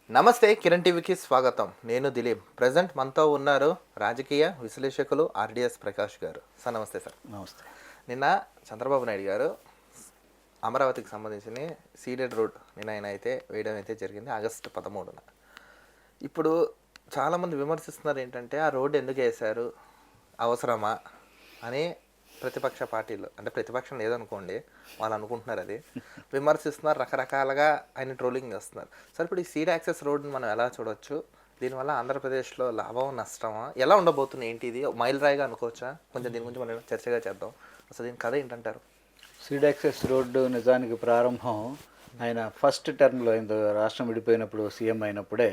నమస్తే కిరణ్ టీవీకి స్వాగతం. నేను దిలీప్. ప్రజెంట్ మనతో ఉన్నారు రాజకీయ విశ్లేషకులు ఆర్డిఎస్ ప్రకాష్ గారు. సార్ నమస్తే సార్. నమస్తే. నిన్న చంద్రబాబు నాయుడు గారు అమరావతికి సంబంధించిన సీడెడ్ రోడ్ నిన్న ఆయన అయితే వేయడం అయితే జరిగింది ఆగస్టు 13న. ఇప్పుడు చాలామంది విమర్శిస్తున్నారు ఏంటంటే ఆ రోడ్డు ఎందుకు వేశారు, అవసరమా అని. ప్రతిపక్ష పార్టీలు అంటే ప్రతిపక్షం లేదనుకోండి, వాళ్ళు అనుకుంటున్నారు అది విమర్శిస్తున్నారు, రకరకాలుగా ఆయన ట్రోలింగ్ చేస్తున్నారు. సార్ ఇప్పుడు ఈ సీడ్ యాక్సెస్ రోడ్ని మనం ఎలా చూడొచ్చు? దీనివల్ల ఆంధ్రప్రదేశ్లో లాభం నష్టమా ఎలా ఉండబోతుంది, ఏంటి ఇది మైల్ రాయిగా అనుకోవచ్చా? కొంచెం దీని గురించి మనం చర్చగా చేద్దాం. అసలు దీని కథ ఏంటంటారు? సీడ్ యాక్సెస్ రోడ్డు నిజానికి ప్రారంభం ఆయన ఫస్ట్ టర్మ్లో అయింది, రాష్ట్రం విడిపోయినప్పుడు సీఎం అయినప్పుడే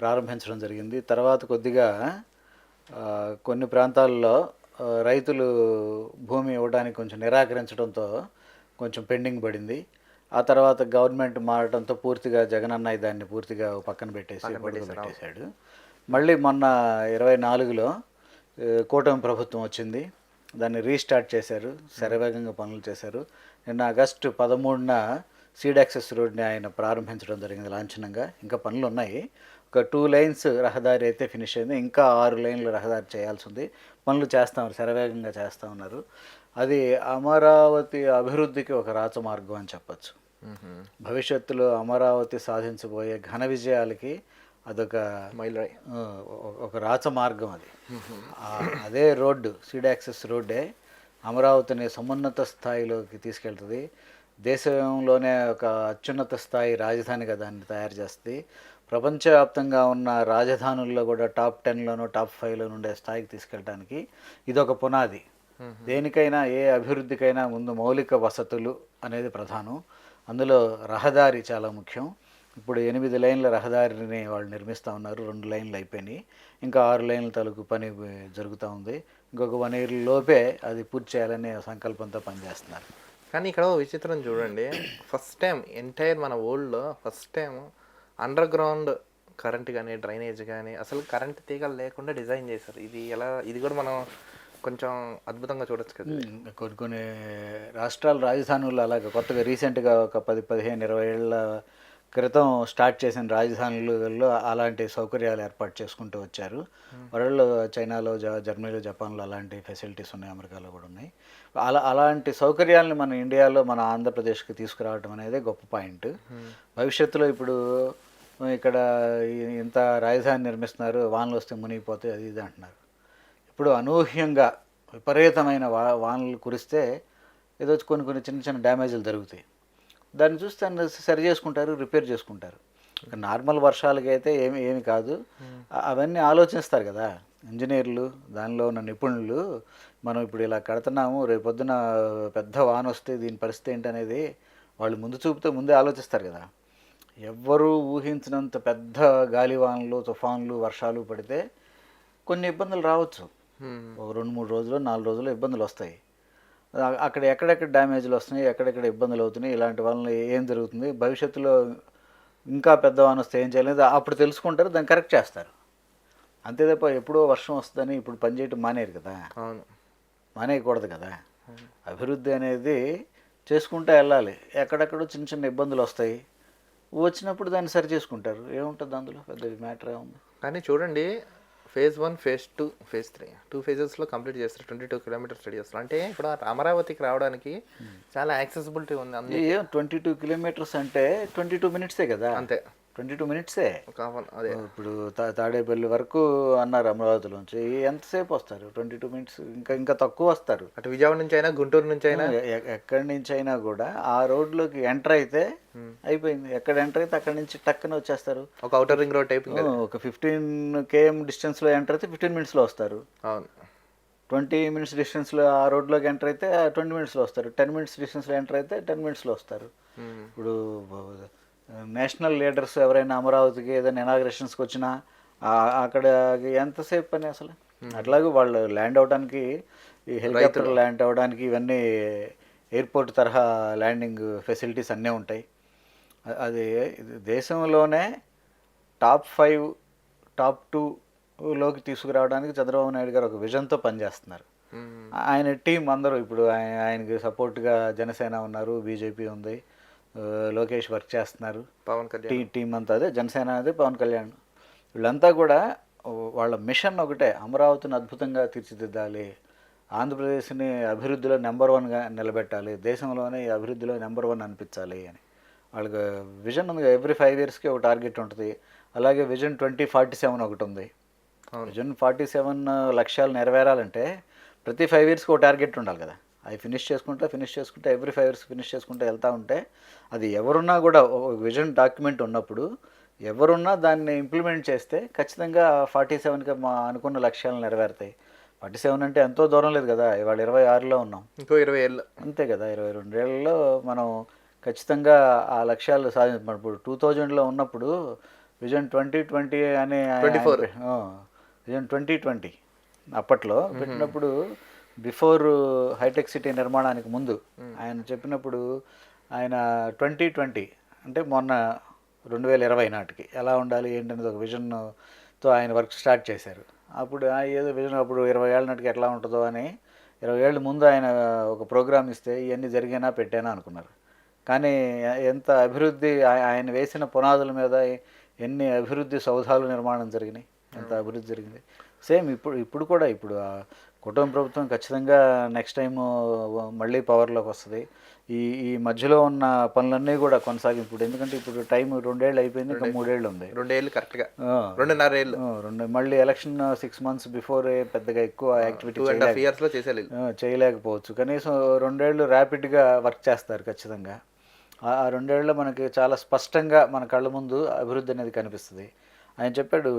ప్రారంభించడం జరిగింది. తర్వాత కొద్దిగా కొన్ని ప్రాంతాల్లో రైతులు భూమి ఇవ్వడానికి కొంచెం నిరాకరించడంతో కొంచెం పెండింగ్ పడింది. ఆ తర్వాత గవర్నమెంట్ మారడంతో పూర్తిగా జగనన్న దాన్ని పూర్తిగా పక్కన పెట్టేశాడు. మళ్ళీ మొన్న 24లో కూటమి ప్రభుత్వం వచ్చింది, దాన్ని రీస్టార్ట్ చేశారు, శరవేగంగా పనులు చేశారు. నిన్న ఆగస్టు 13న సీడ్ యాక్సెస్ రోడ్ని ఆయన ప్రారంభించడం జరిగింది లాంఛనంగా. ఇంకా పనులు ఉన్నాయి. ఒక 2 లైన్స్ రహదారి అయితే ఫినిష్ అయింది, ఇంకా 6 లైన్లు రహదారి చేయాల్సి ఉంది. పనులు చేస్తామన్నారు, శరవేగంగా చేస్తూ ఉన్నారు. అది అమరావతి అభివృద్ధికి ఒక రాచమార్గం అని చెప్పచ్చు. భవిష్యత్తులో అమరావతి సాధించబోయే ఘన విజయాలకి అదొక ఒక రాచమార్గం అది. అదే రోడ్డు, సీడ్ యాక్సెస్ రోడ్డే అమరావతిని సమున్నత స్థాయిలోకి తీసుకెళ్తుంది. దేశంలోనే ఒక అత్యున్నత స్థాయి రాజధానిగా దాన్ని తయారు చేస్తుంది. ప్రపంచవ్యాప్తంగా ఉన్న రాజధానుల్లో కూడా టాప్ 10లోనో టాప్ 5లో ఉండే స్థాయికి తీసుకెళ్ళడానికి ఇదొక పునాది. దేనికైనా ఏ అభివృద్ధికైనా ముందు మౌలిక వసతులు అనేది ప్రధానం. అందులో రహదారి చాలా ముఖ్యం. ఇప్పుడు 8 లైన్ల రహదారిని వాళ్ళు నిర్మిస్తూ ఉన్నారు. 2 లైన్లు అయిపోయినాయి, ఇంకా 6 లైన్ల తాలూకు పని జరుగుతూ ఉంది. ఇంకొక 1 year లోపే అది పూర్తి చేయాలనే సంకల్పంతో పనిచేస్తున్నారు. కానీ ఇక్కడ విచిత్రం చూడండి, ఫస్ట్ టైం ఎంటైర్ మన వరల్డ్లో first time under ground current కానీ డ్రైనేజ్ కానీ అసలు కరెంట్ తీగలు లేకుండా డిజైన్ చేశారు. ఇది ఎలా, ఇది కూడా మనం కొంచెం అద్భుతంగా చూడొచ్చు కదా. కొన్ని రాష్ట్రాల రాజధానులు అలాగే కొత్తగా రీసెంట్గా ఒక 10-15-20 ఏళ్ళ క్రితం స్టార్ట్ చేసిన రాజధానులలో అలాంటి సౌకర్యాలు ఏర్పాటు చేసుకుంటూ వచ్చారు. వరల్డ్లో చైనాలో, జర్మనీలో, జపాన్లో అలాంటి ఫెసిలిటీస్ ఉన్నాయి, అమెరికాలో కూడా ఉన్నాయి. అలాంటి సౌకర్యాలను మన ఇండియాలో, మన ఆంధ్రప్రదేశ్కి తీసుకురావడం అనేది గొప్ప పాయింట్. భవిష్యత్తులో ఇప్పుడు ఇక్కడ ఇంత రాజధాని నిర్మిస్తున్నారు, వానలు వస్తే మునిగిపోతే అది ఇది అంటున్నారు. ఇప్పుడు అనూహ్యంగా విపరీతమైన వానలు కురిస్తే ఏదో కొన్ని చిన్న చిన్న డ్యామేజ్లు జరుగుతాయి. దాన్ని చూసి దాన్ని సరి చేసుకుంటారు, రిపేర్ చేసుకుంటారు. నార్మల్ వర్షాలకి అయితే ఏమి కాదు. అవన్నీ ఆలోచిస్తారు కదా ఇంజనీర్లు, దానిలో ఉన్న నిపుణులు. మనం ఇప్పుడు ఇలా కడుతున్నాము, రేపొద్దున పెద్ద వాన వస్తే దీని పరిస్థితి ఏంటనేది వాళ్ళు ముందు చూపుతో ముందే ఆలోచిస్తారు కదా. ఎవ్వరూ ఊహించినంత పెద్ద గాలివానలు, తుఫాన్లు, వర్షాలు పడితే కొన్ని ఇబ్బందులు రావచ్చు. ఒక 2-3 రోజులు, 4 రోజులు ఇబ్బందులు వస్తాయి. అక్కడ ఎక్కడెక్కడ డ్యామేజ్లు వస్తున్నాయి, ఎక్కడెక్కడ ఇబ్బందులు అవుతున్నాయి, ఇలాంటి వలన ఏం జరుగుతుంది, భవిష్యత్తులో ఇంకా పెద్ద వాన వస్తే ఏం చేయలేదు అప్పుడు తెలుసుకుంటారు, దాన్ని కరెక్ట్ చేస్తారు. అంతే తప్ప ఎప్పుడో వర్షం వస్తుందని ఇప్పుడు పనిచేయటం మానేరు కదా, మానేయకూడదు కదా. అభివృద్ధి అనేది చేసుకుంటూ వెళ్ళాలి. ఎక్కడెక్కడో చిన్న చిన్న ఇబ్బందులు వస్తాయి, వచ్చినప్పుడు దాన్ని సరి చేసుకుంటారు. ఏముంటుంది అందులో పెద్ద మ్యాటర్ ఏముంది. కానీ చూడండి, phase 1, phase 2, phase 3 2 phases complete చేస్తారు. 22 kilometers రెడీ చేస్తారు. అంటే ఇప్పుడు అమరావతికి రావడానికి చాలా యాక్సెసిబిలిటీ ఉంది. 22 kilometers అంటే 22 minutesే కదా. అంతే, 22 minutesే. అదే ఇప్పుడు తాడేపల్లి వరకు అన్నారు అమరావతిలోంచి, ఎంతసేపు వస్తారు? 22 minutes, ఇంకా తక్కువ వస్తారు. అటు విజయవాడ నుంచి అయినా, గుంటూరు నుంచి అయినా, ఎక్కడి నుంచి అయినా కూడా ఆ రోడ్లోకి ఎంటర్ అయితే అయిపోయింది. ఎక్కడ ఎంటర్ అయితే అక్కడి నుంచి టక్కున వచ్చేస్తారు. ఒక అవుటర్ రింగ్ రోడ్ టైప్. ఒక 15 km డిస్టెన్స్లో ఎంటర్ అయితే 15 minutesలో వస్తారు. అవును. 20 minutes డిస్టెన్స్లో ఆ రోడ్లోకి ఎంటర్ అయితే 20 minutesలో వస్తారు. 10 minutes డిస్టెన్స్లో ఎంటర్ అయితే 10 minutesలో వస్తారు. ఇప్పుడు నేషనల్ లీడర్స్ ఎవరైనా అమరావతికి ఏదైనా ఇనాగ్రేషన్స్కి వచ్చినా అక్కడ ఎంతసేపు పని అసలు. అట్లాగే వాళ్ళు ల్యాండ్ అవడానికి, ఈ హెలికాప్టర్ ల్యాండ్ అవ్వడానికి ఇవన్నీ ఎయిర్పోర్ట్ తరహా ల్యాండింగ్ ఫెసిలిటీస్ అన్నీ ఉంటాయి. అది దేశంలోనే టాప్ 5, టాప్ 2లోకి తీసుకురావడానికి చంద్రబాబు నాయుడు గారు ఒక విజన్తో పనిచేస్తున్నారు. ఆయన టీం అందరూ ఇప్పుడు ఆయనకి సపోర్ట్గా జనసేన ఉన్నారు, బీజేపీ ఉంది, లోకేష్ వర్క్ చేస్తున్నారు, పవన్ కళ్యాణ్ టీం అంతా అదే జనసేన అదే పవన్ కళ్యాణ్, వీళ్ళంతా కూడా వాళ్ళ మిషన్ ఒకటే, అమరావతిని అద్భుతంగా తీర్చిదిద్దాలి, ఆంధ్రప్రదేశ్ని అభివృద్ధిలో నెంబర్ వన్గా నిలబెట్టాలి, దేశంలోనే ఈ అభివృద్ధిలో నెంబర్ వన్ అనిపించాలి అని వాళ్ళకి విజన్ ఉంది. ఎవ్రీ 5 ఇయర్స్కి ఒక టార్గెట్ ఉంటుంది. అలాగే విజన్ 2047 ఒకటి ఉంది. విజన్ 47 లక్ష్యాలు నెరవేరాలంటే ప్రతి 5 ఇయర్స్కి ఒక టార్గెట్ ఉండాలి కదా. అవి ఫినిష్ చేసుకుంటే ఎవ్రీ 5 ఇయర్స్ ఫినిష్ చేసుకుంటూ వెళ్తూ ఉంటే అది ఎవరున్నా కూడా విజన్ డాక్యుమెంట్ ఉన్నప్పుడు ఎవరున్నా దాన్ని ఇంప్లిమెంట్ చేస్తే ఖచ్చితంగా 47కి మా అనుకున్న లక్ష్యాలు నెరవేరుతాయి. 47 అంటే ఎంతో దూరం లేదు కదా, ఇవాళ 26లో ఉన్నాం, ఇంకో 20 ఏళ్ళు అంతే కదా. 22 ఏళ్ళలో మనం ఖచ్చితంగా ఆ లక్ష్యాలు సాధించాం. ఇప్పుడు 2000లో ఉన్నప్పుడు విజన్ 2020 అనే విజన్ 2020 అప్పట్లో పెట్టినప్పుడు బిఫోర్ హైటెక్ సిటీ నిర్మాణానికి ముందు ఆయన చెప్పినప్పుడు ఆయన 2020 అంటే మొన్న 2020 నాటికి ఎలా ఉండాలి ఏంటనేది ఒక విజన్తో ఆయన వర్క్ స్టార్ట్ చేశారు. అప్పుడు ఏదో విజన్ అప్పుడు 20 ఏళ్ళ నాటికి ఎట్లా ఉంటుందో అని 20 ఏళ్ళ ముందు ఆయన ఒక ప్రోగ్రామ్ ఇస్తే ఇవన్నీ జరిగినా పెట్టానా అనుకున్నారు. కానీ ఎంత అభివృద్ధి ఆయన వేసిన పునాదుల మీద ఎన్ని అభివృద్ధి సౌధాలు నిర్మాణం జరిగినాయి, ఎంత అభివృద్ధి జరిగింది. సేమ్ ఇప్పుడు కూడా ఇప్పుడు కుటుంబ ప్రభుత్వం ఖచ్చితంగా నెక్స్ట్ టైం మళ్ళీ పవర్లోకి వస్తుంది. ఈ మధ్యలో ఉన్న పనులన్నీ కూడా కొనసాగింపు. ఇప్పుడు ఎందుకంటే ఇప్పుడు టైం 2 ఏళ్ళు అయిపోయింది, ఇంకా 3 ఏళ్ళు ఉంది. 2 ఏళ్ళు కరెక్ట్గా 2.5 ఏళ్ళు మళ్ళీ ఎలక్షన్ 6 months బిఫోర్ పెద్దగా ఎక్కువ యాక్టివిటీ 2.5 ఇయర్స్లో చేయలేకపోవచ్చు. కనీసం 2 ఏళ్ళు ర్యాపిడ్గా వర్క్ చేస్తారు ఖచ్చితంగా. ఆ 2 ఏళ్ళలో మనకి చాలా స్పష్టంగా మన కళ్ళ ముందు అభివృద్ధి అనేది కనిపిస్తుంది. ఆయన చెప్పాడు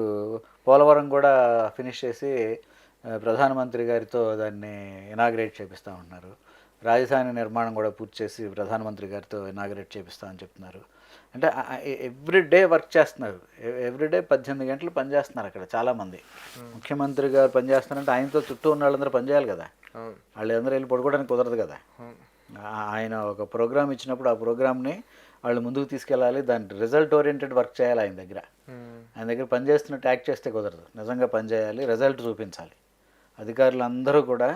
పోలవరం కూడా ఫినిష్ చేసి ప్రధానమంత్రి గారితో దాన్ని ఇనాగ్రేట్ చేపిస్తూ ఉంటున్నారు. రాజధాని నిర్మాణం కూడా పూర్తి చేసి ప్రధానమంత్రి గారితో ఇనాగ్రేట్ చేపిస్తామని చెప్తున్నారు. అంటే ఎవ్రీడే వర్క్ చేస్తున్నారు. ఎవ్రీడే 18 గంటలు పనిచేస్తున్నారు అక్కడ చాలామంది. ముఖ్యమంత్రి గారు పనిచేస్తున్నారంటే ఆయనతో చుట్టూ ఉన్న వాళ్ళందరూ పనిచేయాలి కదా, వాళ్ళందరూ వెళ్ళి పడుకోవడానికి కుదరదు కదా. ఆయన ఒక ప్రోగ్రామ్ ఇచ్చినప్పుడు ఆ ప్రోగ్రామ్ని వాళ్ళు ముందుకు తీసుకెళ్ళాలి, దాని రిజల్ట్ ఓరియంటెడ్ వర్క్ చేయాలి. ఆయన దగ్గర పనిచేస్తున్నట్టు యాక్ట్ చేస్తే కుదరదు, నిజంగా పనిచేయాలి, రిజల్ట్ చూపించాలి. అధికారులు అందరూ కూడా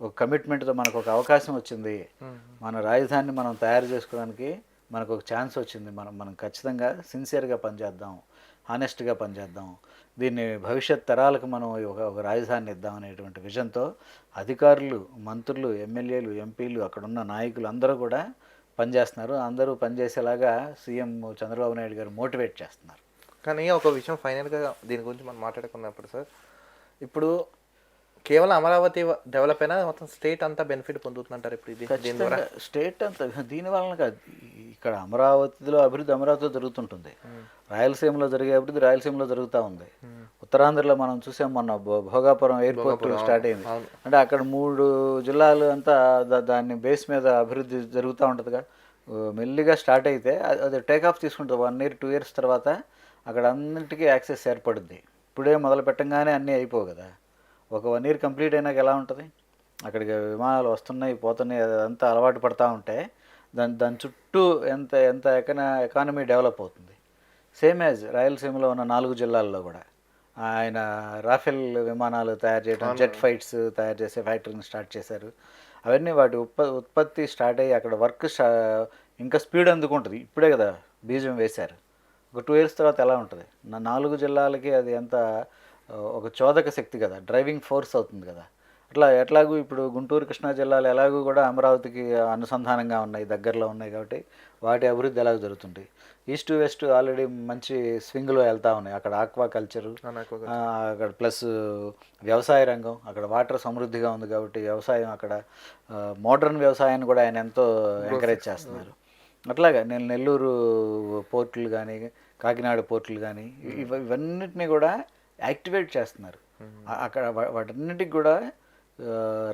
ఒక కమిట్మెంట్తో మనకు ఒక అవకాశం వచ్చింది, మన రాజధానిని మనం తయారు చేసుకోవడానికి మనకు ఒక ఛాన్స్ వచ్చింది, మనం ఖచ్చితంగా సిన్సియర్గా పనిచేద్దాం, హానెస్ట్గా పనిచేద్దాం, దీన్ని భవిష్యత్ తరాలకు మనం ఒక రాజధానిని ఇద్దాం అనేటువంటి విజన్తో అధికారులు, మంత్రులు, ఎమ్మెల్యేలు, ఎంపీలు, అక్కడున్న నాయకులు అందరూ కూడా పనిచేస్తున్నారు. అందరూ పనిచేసేలాగా సీఎం చంద్రబాబు నాయుడు గారు మోటివేట్ చేస్తున్నారు. కానీ ఒక విషయం ఫైనల్గా దీని గురించి మనం మాట్లాడుకున్నప్పుడు సార్, ఇప్పుడు కేవలం అమరావతి డెవలప్ అయినా మొత్తం స్టేట్ అంతా బెనిఫిట్ పొందుతుందంటారు. ఇప్పుడు దీని ద్వారా స్టేట్ అంతా దీనివల్ల కాదు, ఇక్కడ అమరావతిలో అభివృద్ధి అమరావతిలో జరుగుతుంటుంది, రాయలసీమలో జరిగే అభివృద్ధి రాయలసీమలో జరుగుతూ ఉంది. ఉత్తరాంధ్రలో మనం చూసాం మొన్న భోగాపురం ఎయిర్పోర్ట్ స్టార్ట్ అయింది అంటే అక్కడ 3 జిల్లాలు అంతా దాన్ని బేస్ మీద అభివృద్ధి జరుగుతూ ఉంటుందిగా. మెల్లిగా స్టార్ట్ అయితే అది టేక్ ఆఫ్ తీసుకుంటుంది. 1 year 2 years తర్వాత అక్కడ అన్నింటికీ యాక్సెస్ ఏర్పడుద్ది. ఇప్పుడే మొదలు పెట్టంగానే అన్నీ అయిపోవు కదా. ఒక 1 year కంప్లీట్ అయినాక ఎలా ఉంటుంది, అక్కడికి విమానాలు వస్తున్నాయి పోతున్నాయి, అదంతా అలవాటు పడుతూ ఉంటే దాని చుట్టూ ఎంత ఎకానమీ డెవలప్ అవుతుంది. సేమ్ యాజ్ రాయలసీమలో ఉన్న 4 జిల్లాల్లో కూడా ఆయన రాఫెల్ విమానాలు తయారు చేయడం, జెట్ ఫైట్స్ తయారు చేసే ఫ్యాక్టరీని స్టార్ట్ చేశారు. అవన్నీ వాటి ఉత్పత్తి స్టార్ట్ అయ్యి అక్కడ వర్క్ ఇంకా స్పీడ్ అందుకుంటుంది. ఇప్పుడే కదా బీజం వేశారు, ఒక 2 years తర్వాత ఎలా ఉంటుంది. 4 జిల్లాలకి అది ఎంత ఒక చోదక శక్తి కదా, డ్రైవింగ్ ఫోర్స్ అవుతుంది కదా. ఎట్లాగూ ఇప్పుడు గుంటూరు కృష్ణా జిల్లాలు ఎలాగూ కూడా అమరావతికి అనుసంధానంగా ఉన్నాయి, దగ్గరలో ఉన్నాయి కాబట్టి వాటి అభివృద్ధి ఎలాగో జరుగుతుంది. ఈస్ట్ వెస్ట్ ఆల్రెడీ మంచి స్వింగ్లో వెళ్తూ ఉన్నాయి. అక్కడ ఆక్వా కల్చరు, అక్కడ ప్లస్ వ్యవసాయ రంగం, అక్కడ వాటర్ సమృద్ధిగా ఉంది కాబట్టి వ్యవసాయం, అక్కడ మోడర్న్ వ్యవసాయాన్ని కూడా ఆయన ఎంతో ఎంకరేజ్ చేస్తున్నారు. అట్లాగా నేను నెల్లూరు పోర్టులు కానీ కాకినాడ పోర్టులు కానీ ఇవన్నిటిని కూడా యాక్టివేట్ చేస్తున్నారు. అక్కడ వాటన్నిటికి కూడా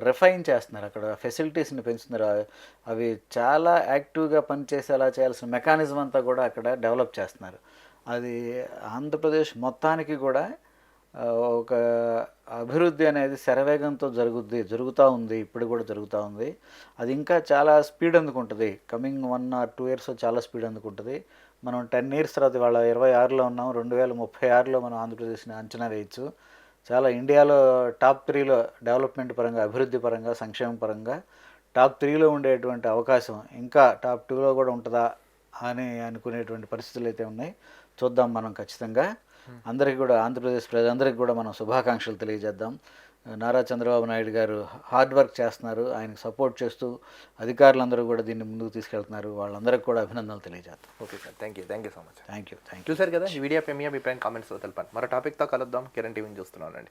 రిఫైన్ చేస్తున్నారు, అక్కడ ఫెసిలిటీస్ని పెంచుతున్నారు. అవి చాలా యాక్టివ్గా పనిచేసేలా చేయాల్సిన మెకానిజం అంతా కూడా అక్కడ డెవలప్ చేస్తున్నారు. అది ఆంధ్రప్రదేశ్ మొత్తానికి కూడా ఒక అభివృద్ధి అనేది శరవేగంతో జరుగుతూ ఉంది, ఇప్పుడు కూడా జరుగుతూ ఉంది. అది ఇంకా చాలా స్పీడ్ అందుకుంటుంది. కమింగ్ 1 or 2 years చాలా స్పీడ్ అందుకుంటుంది. మనం 10 years తర్వాత ఇవాళ 26లో ఉన్నాం, 2036లో మనం ఆంధ్రప్రదేశ్ని అంచనా వేయచ్చు. చాలా ఇండియాలో టాప్ 3లో డెవలప్మెంట్ పరంగా, అభివృద్ధి పరంగా, సంక్షేమ పరంగా టాప్ 3లో ఉండేటువంటి అవకాశం ఇంకా టాప్ 2లో కూడా ఉంటుందా అని అనుకునేటువంటి పరిస్థితులు అయితే ఉన్నాయి. చూద్దాం మనం ఖచ్చితంగా. అందరికీ కూడా, ఆంధ్రప్రదేశ్ ప్రజలందరికీ కూడా మనం శుభాకాంక్షలు తెలియజేద్దాం. నారా చంద్రబాబు నాయుడు గారు హార్డ్ వర్క్ చేస్తున్నారు. ఆయనకు సపోర్ట్ చేస్తూ అధికారులందరూ కూడా దీన్ని ముందుకు తీసుకెళ్తున్నారు. వాళ్ళందరికీ కూడా అభినందనలు తెలియజేద్దాం. Okay sir, thank you so much. Thank you. చూసారు కదా, ఈ వీడియోపై మీ అభిప్రాయం కామెంట్స్లో తెలపండి. మరో టాపిక్తో కలుద్దాం. కిరణ్ టీవీని చూస్తున్నానండి.